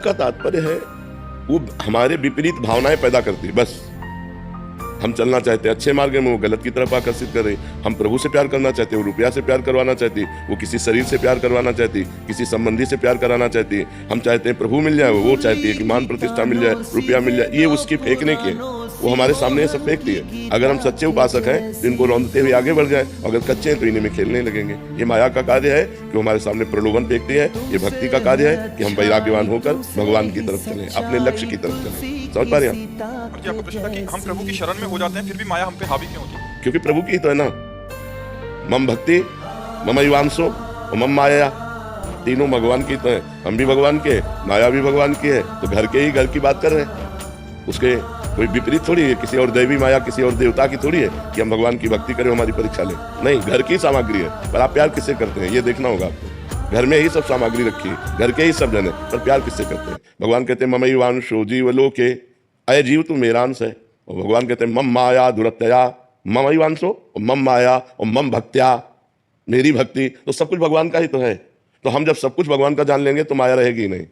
का तात्पर्य है वो हमारे विपरीत भावनाएं पैदा करती है। बस हम चलना चाहते हैं अच्छे मार्ग में, वो गलत की तरफ आकर्षित कर रही। हम प्रभु से प्यार करना चाहते हैं, वो रुपया से प्यार करवाना चाहती, वो किसी शरीर से प्यार करवाना चाहती, किसी संबंधी से प्यार कराना चाहती। हम चाहते हैं प्रभु मिल जाए, वो चाहती है कि मान प्रतिष्ठा मिल जाए, रुपया मिल जाए। ये उसकी फेंकने की है, वो हमारे सामने ये सब फेंकती है। अगर हम सच्चे उपासक हैं तो इनको रौंदते हुए आगे बढ़ जाए, अगर कच्चे हैं तो इन्हीं में खेलने लगेंगे। ये माया का कार्य है कि हमारे सामने प्रलोभन फेंकती है। ये भक्ति का कार्य है कि हम वैराग्यवान होकर भगवान की तरफ चलें, अपने लक्ष्य की तरफ चलें। समझ पा रहे हैं? आपको प्रश्न था कि हम प्रभु की शरण में हो जाते हैं फिर भी माया हम पे हावी क्यों होती है? क्योंकि प्रभु की ही तो है ना। मम भक्ति मम युवांशो और मम माया, तीनों भगवान की तो है। हम भी भगवान के, माया भी भगवान की है। तो घर के ही घर की बात कर रहे हैं, उसके कोई विपरीत थोड़ी है, किसी और दैवी माया किसी और देवता की थोड़ी है कि हम भगवान की भक्ति करें, हमारी परीक्षा लें। नहीं, घर की सामग्री है। पर आप प्यार किससे करते हैं ये देखना होगा आपको। घर में ही सब सामग्री रखी है, घर के ही सब जन है, पर प्यार किससे करते हैं? भगवान कहते हैं ममैवांशो जीवलोके, अय जीव तू मेरा अंश है। और भगवान कहते हैं मम माया दुरत्यया ममैवांशो और मम माया और मम भक्त्या, मेरी भक्ति। तो सब कुछ भगवान का ही तो है। तो हम जब सब कुछ भगवान का जान लेंगे तो माया रहेगी ही नहीं।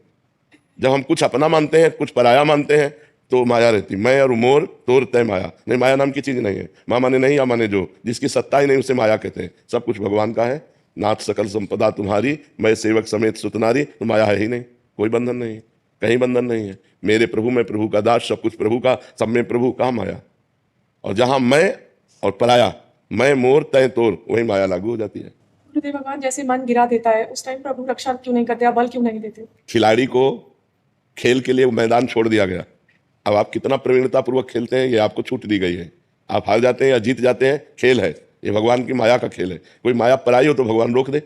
जब हम कुछ अपना मानते हैं, कुछ पराया मानते हैं, तो माया रहती। मैं और मोर तोर तय माया। नहीं, माया नाम की चीज नहीं है। माँ माने नहीं, या माने जो, जिसकी सत्ता ही नहीं उसे माया कहते हैं। सब कुछ भगवान का है। नाथ सकल संपदा तुम्हारी, मैं सेवक समेत सुतनारी। तो माया है ही नहीं, कोई बंधन नहीं है, कहीं बंधन नहीं है। मेरे प्रभु, मैं प्रभु का दास, सब कुछ प्रभु का, सब में प्रभु, कहाँ माया? और जहां मैं और पराया, मैं मोर तय तोर, वही माया लागू हो जाती है। गुरुदेव भगवान जैसे मन गिरा देता है उस टाइम प्रभु रक्षा क्यों नहीं करते, बल क्यों नहीं देते? खिलाड़ी को खेल के लिए मैदान छोड़ दिया गया। अब आप कितना प्रवीणता पूर्वक खेलते हैं ये आपको छूट दी गई है। आप हार जाते हैं या जीत जाते हैं, खेल है ये, भगवान की माया का खेल है। कोई माया पराई हो तो भगवान रोक दे।